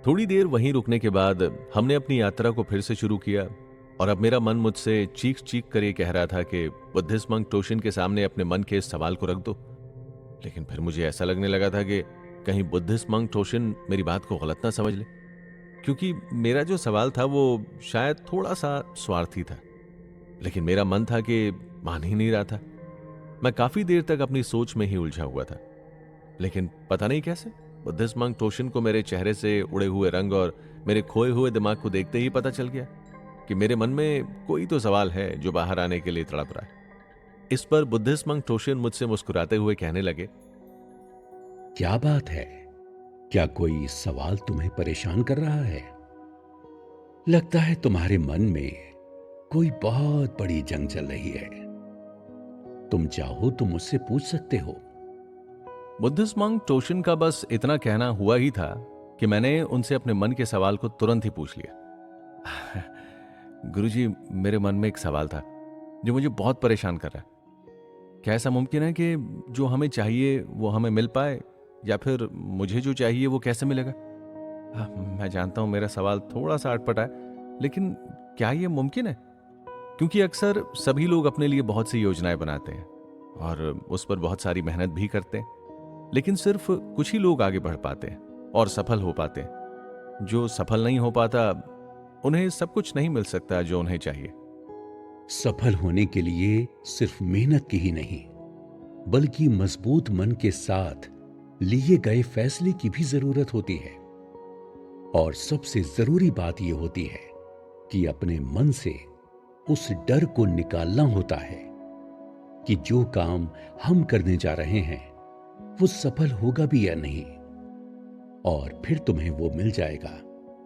थोड़ी देर वहीं रुकने के बाद हमने अपनी यात्रा को फिर से शुरू किया और अब मेरा मन मुझसे चीख चीख कर ये कह रहा था कि बुद्धिस्ट मंक टोशिन के सामने अपने मन के इस सवाल को रख दो। लेकिन फिर मुझे ऐसा लगने लगा था कि कहीं बुद्धिस्ट मंक टोशिन मेरी बात को गलत ना समझ ले, क्योंकि मेरा जो सवाल था वो शायद थोड़ा सा स्वार्थी था। लेकिन मेरा मन था कि मान ही नहीं रहा था। मैं काफी देर तक अपनी सोच में ही उलझा हुआ था, लेकिन पता नहीं कैसे बुद्धिस्ट मंक टोशिन को मेरे चेहरे से उड़े हुए रंग और मेरे खोए हुए दिमाग को देखते ही पता चल गया कि मेरे मन में कोई तो सवाल है जो बाहर आने के लिए तड़प रहा है। इस पर बुद्धिस्ट मंक टोशिन मुझसे मुस्कुराते हुए कहने लगे, क्या बात है? क्या कोई सवाल तुम्हें परेशान कर रहा है? लगता है तुम्हारे मन में कोई बहुत बड़ी जंग चल रही है। तुम चाहो तो मुझसे पूछ सकते हो। बुद्धिस्ट मंक टोशिन का बस इतना कहना हुआ ही था कि मैंने उनसे अपने मन के सवाल को तुरंत ही पूछ लिया। गुरुजी, मेरे मन में एक सवाल था जो मुझे बहुत परेशान कर रहा है। क्या ऐसा मुमकिन है कि जो हमें चाहिए वो हमें मिल पाए, या फिर मुझे जो चाहिए वो कैसे मिलेगा? मैं जानता हूं मेरा सवाल थोड़ा सा अटपटा है, लेकिन क्या ये मुमकिन है? क्योंकि अक्सर सभी लोग अपने लिए बहुत सी योजनाएं बनाते हैं और उस पर बहुत सारी मेहनत भी करते हैं, लेकिन सिर्फ कुछ ही लोग आगे बढ़ पाते हैं और सफल हो पाते हैं। जो सफल नहीं हो पाता, उन्हें सब कुछ नहीं मिल सकता जो उन्हें चाहिए। सफल होने के लिए सिर्फ मेहनत की ही नहीं, बल्कि मजबूत मन के साथ लिए गए फैसले की भी जरूरत होती है। और सबसे जरूरी बात यह होती है कि अपने मन से उस डर को निकालना होता है कि जो काम हम करने जा रहे हैं वो सफल होगा भी या नहीं, और फिर तुम्हें वो मिल जाएगा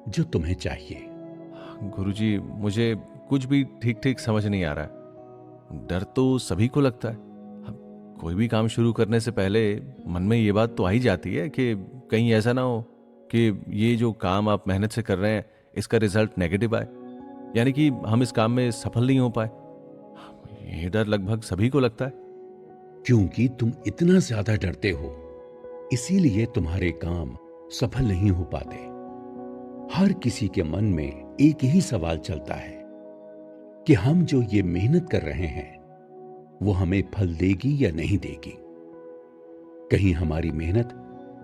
जो तुम्हें चाहिए। गुरुजी, मुझे कुछ भी ठीक ठीक समझ नहीं आ रहा। डर तो सभी को लगता है। कोई भी काम शुरू करने से पहले मन में ये बात तो आ ही जाती है कि कहीं ऐसा ना हो कि ये जो काम आप मेहनत से कर रहे हैं इसका रिजल्ट नेगेटिव आए, यानी कि हम इस काम में सफल नहीं हो पाए। ये डर लगभग सभी को लगता है। क्योंकि तुम इतना ज्यादा डरते हो, इसीलिए तुम्हारे काम सफल नहीं हो पाते। हर किसी के मन में एक ही सवाल चलता है कि हम जो ये मेहनत कर रहे हैं वो हमें फल देगी या नहीं देगी। कहीं हमारी मेहनत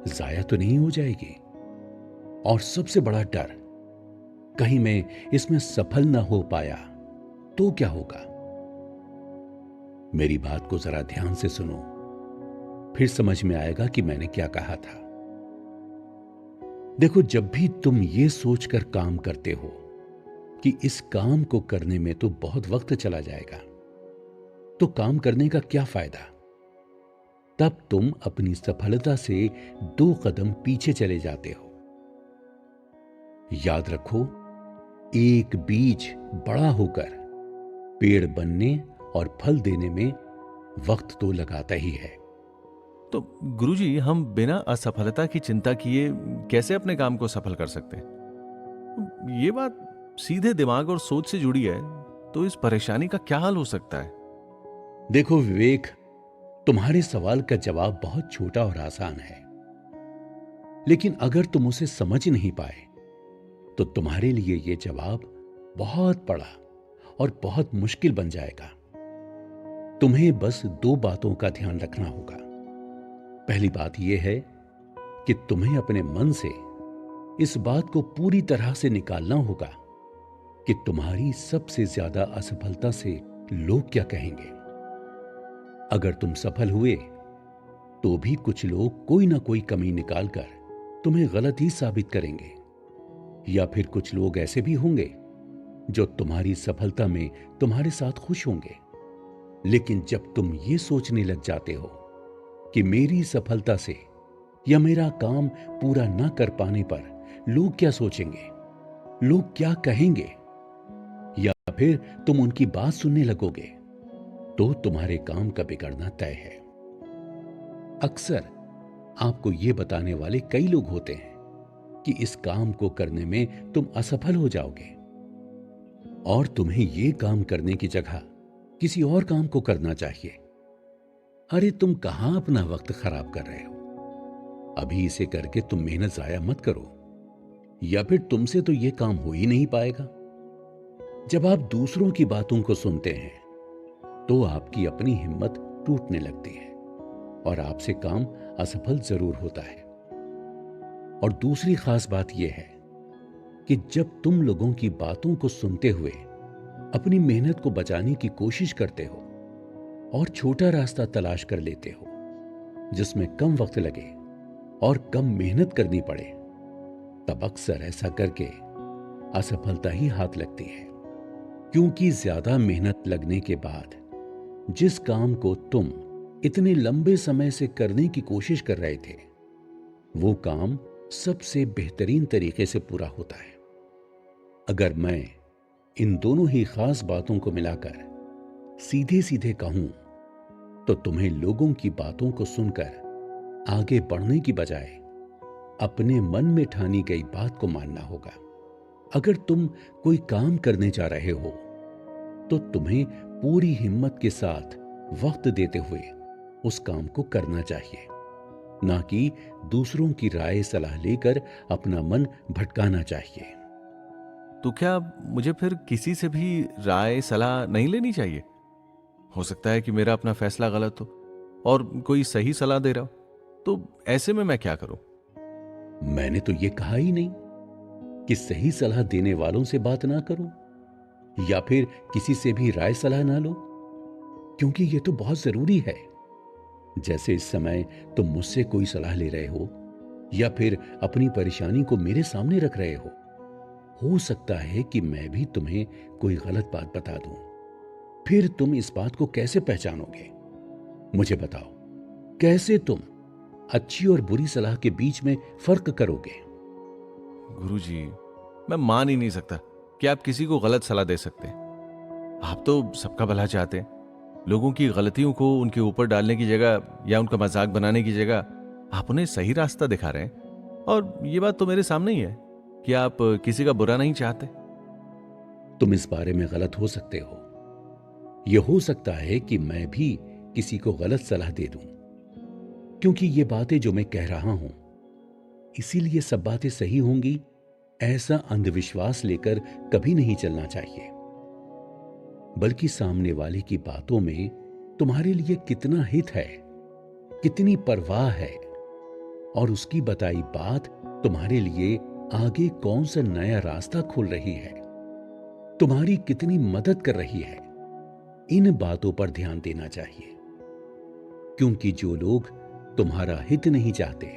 जाया तो नहीं हो जाएगी। और सबसे बड़ा डर, कहीं मैं इसमें सफल ना हो पाया तो क्या होगा। मेरी बात को जरा ध्यान से सुनो, फिर समझ में आएगा कि मैंने क्या कहा था। देखो, जब भी तुम ये सोचकर काम करते हो कि इस काम को करने में तो बहुत वक्त चला जाएगा, तो काम करने का क्या फायदा। तब तुम अपनी सफलता से 2 कदम पीछे चले जाते हो। याद रखो, एक बीज बड़ा होकर पेड़ बनने और फल देने में वक्त तो लगाता ही है। तो गुरुजी, हम बिना असफलता की चिंता किए कैसे अपने काम को सफल कर सकते हैं? ये बात सीधे दिमाग और सोच से जुड़ी है, तो इस परेशानी का क्या हल हो सकता है? देखो विवेक, तुम्हारे सवाल का जवाब बहुत छोटा और आसान है, लेकिन अगर तुम उसे समझ नहीं पाए तो तुम्हारे लिए यह जवाब बहुत बड़ा और बहुत मुश्किल बन जाएगा। तुम्हें बस 2 बातों का ध्यान रखना होगा। पहली बात यह है कि तुम्हें अपने मन से इस बात को पूरी तरह से निकालना होगा कि तुम्हारी सबसे ज्यादा असफलता से लोग क्या कहेंगे। अगर तुम सफल हुए तो भी कुछ लोग कोई ना कोई कमी निकालकर तुम्हें गलत ही साबित करेंगे, या फिर कुछ लोग ऐसे भी होंगे जो तुम्हारी सफलता में तुम्हारे साथ खुश होंगे। लेकिन जब तुम ये सोचने लग जाते हो कि मेरी सफलता से या मेरा काम पूरा ना कर पाने पर लोग क्या सोचेंगे, लोग क्या कहेंगे, या फिर तुम उनकी बात सुनने लगोगे, तो तुम्हारे काम का बिगड़ना तय है। अक्सर आपको यह बताने वाले कई लोग होते हैं कि इस काम को करने में तुम असफल हो जाओगे और तुम्हें यह काम करने की जगह किसी और काम को करना चाहिए। अरे तुम कहां अपना वक्त खराब कर रहे हो? अभी इसे करके तुम मेहनत जाया मत करो। या फिर तुमसे तो यह काम हो ही नहीं पाएगा। जब आप दूसरों की बातों को सुनते हैं तो आपकी अपनी हिम्मत टूटने लगती है और आपसे काम असफल जरूर होता है। और दूसरी खास बात यह है कि जब तुम लोगों की बातों को सुनते हुए अपनी मेहनत को बचाने की कोशिश करते हो और छोटा रास्ता तलाश कर लेते हो जिसमें कम वक्त लगे और कम मेहनत करनी पड़े, तब अक्सर ऐसा करके असफलता ही हाथ लगती है। क्योंकि ज्यादा मेहनत लगने के बाद जिस काम को तुम इतने लंबे समय से करने की कोशिश कर रहे थे, वो काम सबसे बेहतरीन तरीके से पूरा होता है। अगर मैं इन दोनों ही खास बातों को मिलाकर सीधे सीधे कहूं तो तुम्हें लोगों की बातों को सुनकर आगे बढ़ने की बजाय अपने मन में ठानी गई बात को मानना होगा। अगर तुम कोई काम करने जा रहे हो तो तुम्हें पूरी हिम्मत के साथ वक्त देते हुए उस काम को करना चाहिए, ना कि दूसरों की राय सलाह लेकर अपना मन भटकाना चाहिए। तो क्या मुझे फिर किसी से भी राय सलाह नहीं लेनी चाहिए? हो सकता है कि मेरा अपना फैसला गलत हो और कोई सही सलाह दे रहा हो, तो ऐसे में मैं क्या करूं? मैंने तो ये कहा ही नहीं कि सही सलाह देने वालों से बात ना करो या फिर किसी से भी राय सलाह ना लो, क्योंकि ये तो बहुत जरूरी है। जैसे इस समय तुम मुझसे कोई सलाह ले रहे हो या फिर अपनी परेशानी को मेरे सामने रख रहे हो सकता है कि मैं भी तुम्हें कोई गलत बात बता दूं। फिर तुम इस बात को कैसे पहचानोगे? मुझे बताओ, कैसे तुम अच्छी और बुरी सलाह के बीच में फर्क करोगे? गुरुजी, मैं मान ही नहीं सकता कि आप किसी को गलत सलाह दे सकते हैं। आप तो सबका भला चाहते हैं। लोगों की गलतियों को उनके ऊपर डालने की जगह या उनका मजाक बनाने की जगह आप उन्हें सही रास्ता दिखा रहे हैं। और ये बात तो मेरे सामने ही है कि आप किसी का बुरा नहीं चाहते। तुम इस बारे में गलत हो सकते हो। यह हो सकता है कि मैं भी किसी को गलत सलाह दे दूं, क्योंकि ये बातें जो मैं कह रहा हूं इसीलिए सब बातें सही होंगी, ऐसा अंधविश्वास लेकर कभी नहीं चलना चाहिए। बल्कि सामने वाले की बातों में तुम्हारे लिए कितना हित है, कितनी परवाह है और उसकी बताई बात तुम्हारे लिए आगे कौन सा नया रास्ता खोल रही है, तुम्हारी कितनी मदद कर रही है, इन बातों पर ध्यान देना चाहिए। क्योंकि जो लोग तुम्हारा हित नहीं चाहते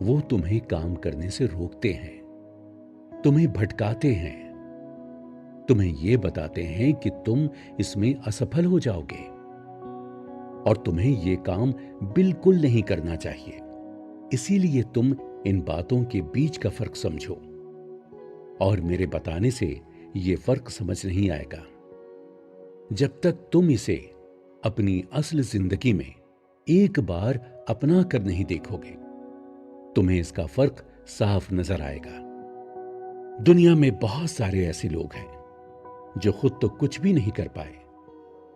वो तुम्हें काम करने से रोकते हैं, तुम्हें भटकाते हैं, तुम्हें यह बताते हैं कि तुम इसमें असफल हो जाओगे और तुम्हें यह काम बिल्कुल नहीं करना चाहिए। इसीलिए तुम इन बातों के बीच का फर्क समझो और मेरे बताने से यह फर्क समझ नहीं आएगा जब तक तुम इसे अपनी असल जिंदगी में एक बार अपना कर नहीं देखोगे। तुम्हें इसका फर्क साफ नजर आएगा। दुनिया में बहुत सारे ऐसे लोग हैं जो खुद तो कुछ भी नहीं कर पाए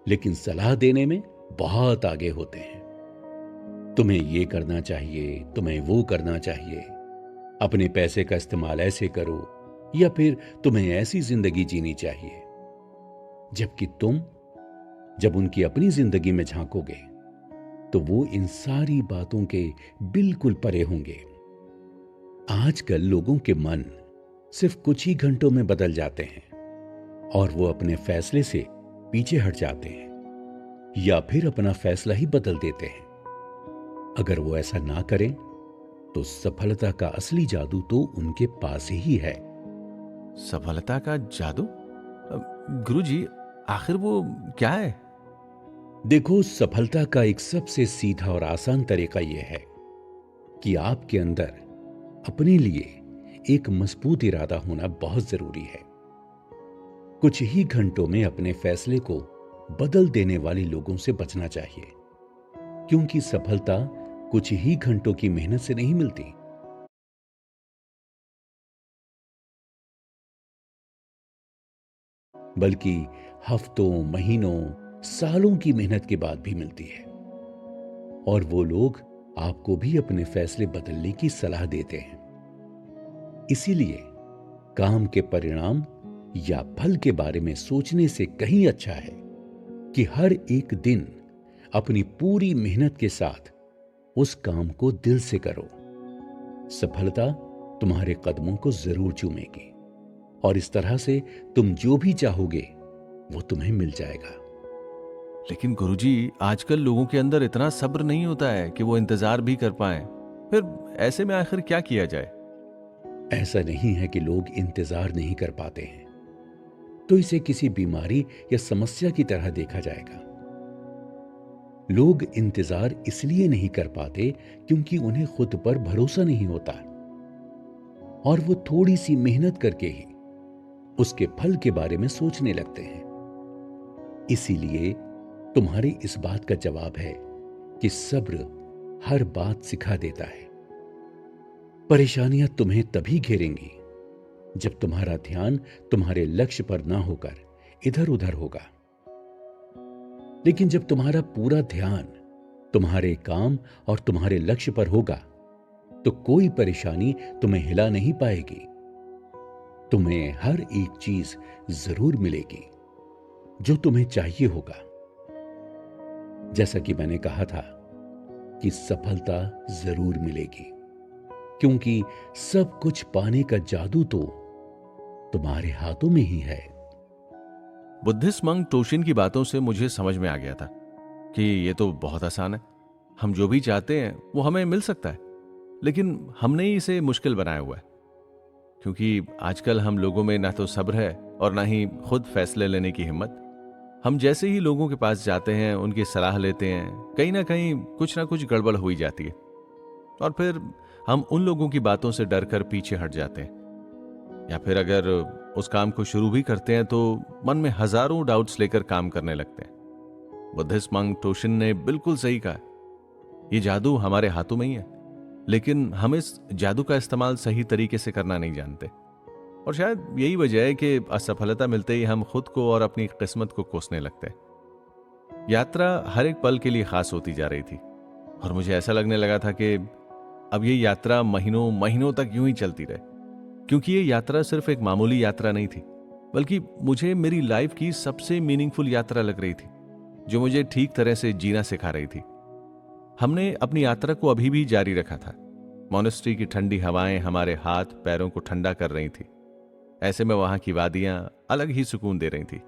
लेकिन सलाह देने में बहुत आगे होते हैं। तुम्हें ये करना चाहिए, तुम्हें वो करना चाहिए, अपने पैसे का इस्तेमाल ऐसे करो या फिर तुम्हें ऐसी जिंदगी जीनी चाहिए। जबकि तुम जब उनकी अपनी जिंदगी में झांकोगे तो वो इन सारी बातों के बिल्कुल परे होंगे। आजकल लोगों के मन सिर्फ कुछ ही घंटों में बदल जाते हैं और वो अपने फैसले से पीछे हट जाते हैं या फिर अपना फैसला ही बदल देते हैं। अगर वो ऐसा ना करें तो सफलता का असली जादू तो उनके पास ही है। सफलता का जादू? गुरुजी, आखिर वो क्या है? देखो, सफलता का एक सबसे सीधा और आसान तरीका यह है कि आपके अंदर अपने लिए एक मजबूत इरादा होना बहुत जरूरी है। कुछ ही घंटों में अपने फैसले को बदल देने वाले लोगों से बचना चाहिए, क्योंकि सफलता कुछ ही घंटों की मेहनत से नहीं मिलती, बल्कि हफ्तों, महीनों, सालों की मेहनत के बाद भी मिलती है। और वो लोग आपको भी अपने फैसले बदलने की सलाह देते हैं। इसीलिए काम के परिणाम या फल के बारे में सोचने से कहीं अच्छा है कि हर एक दिन अपनी पूरी मेहनत के साथ उस काम को दिल से करो। सफलता तुम्हारे कदमों को जरूर चूमेगी और इस तरह से तुम जो भी चाहोगे वो तुम्हें मिल जाएगा। लेकिन गुरुजी, आजकल लोगों के अंदर इतना सब्र नहीं होता है कि वो इंतजार भी कर पाएं। फिर ऐसे में आखिर क्या किया जाए? ऐसा नहीं है कि लोग इंतजार नहीं कर पाते हैं, तो इसे किसी बीमारी या समस्या की तरह देखा जाएगा। लोग इंतजार इसलिए नहीं कर पाते क्योंकि उन्हें खुद पर भरोसा नहीं होता और वो थोड़ी सी मेहनत करके ही उसके फल के बारे में सोचने लगते हैं। इसीलिए तुम्हारी इस बात का जवाब है कि सब्र हर बात सिखा देता है। परेशानियां तुम्हें तभी घेरेंगी जब तुम्हारा ध्यान तुम्हारे लक्ष्य पर ना होकर इधर उधर होगा। लेकिन जब तुम्हारा पूरा ध्यान तुम्हारे काम और तुम्हारे लक्ष्य पर होगा तो कोई परेशानी तुम्हें हिला नहीं पाएगी। तुम्हें हर एक चीज जरूर मिलेगी जो तुम्हें चाहिए होगा। जैसा कि मैंने कहा था कि सफलता जरूर मिलेगी, क्योंकि सब कुछ पाने का जादू तो तुम्हारे हाथों में ही है। बुद्धिस्ट मंक टोशिन की बातों से मुझे समझ में आ गया था कि ये तो बहुत आसान है। हम जो भी चाहते हैं वो हमें मिल सकता है, लेकिन हमने ही इसे मुश्किल बनाया हुआ है। क्योंकि आजकल हम लोगों में ना तो सब्र है और ना ही खुद फैसले लेने की हिम्मत। हम जैसे ही लोगों के पास जाते हैं, उनकी सलाह लेते हैं, कहीं ना कहीं कुछ ना कुछ गड़बड़ हो ही जाती है और फिर हम उन लोगों की बातों से डर कर पीछे हट जाते हैं। या फिर अगर उस काम को शुरू भी करते हैं तो मन में हजारों डाउट्स लेकर काम करने लगते हैं। बुद्धिस्ट मंक टोशिन ने बिल्कुल सही कहा, ये जादू हमारे हाथों में ही है, लेकिन हम इस जादू का इस्तेमाल सही तरीके से करना नहीं जानते। और शायद यही वजह है कि असफलता मिलते ही हम खुद को और अपनी किस्मत को कोसने लगते हैं। यात्रा हर एक पल के लिए खास होती जा रही थी और मुझे ऐसा लगने लगा था कि अब ये यात्रा महीनों महीनों तक यूं ही चलती रहे, क्योंकि ये यात्रा सिर्फ एक मामूली यात्रा नहीं थी, बल्कि मुझे मेरी लाइफ की सबसे मीनिंगफुल यात्रा लग रही थी, जो मुझे ठीक तरह से जीना सिखा रही थी। हमने अपनी यात्रा को अभी भी जारी रखा था। मोनेस्ट्री की ठंडी हवाएं हमारे हाथ पैरों को ठंडा कर रही थी। ऐसे में वहां की वादियां अलग ही सुकून दे रही थी।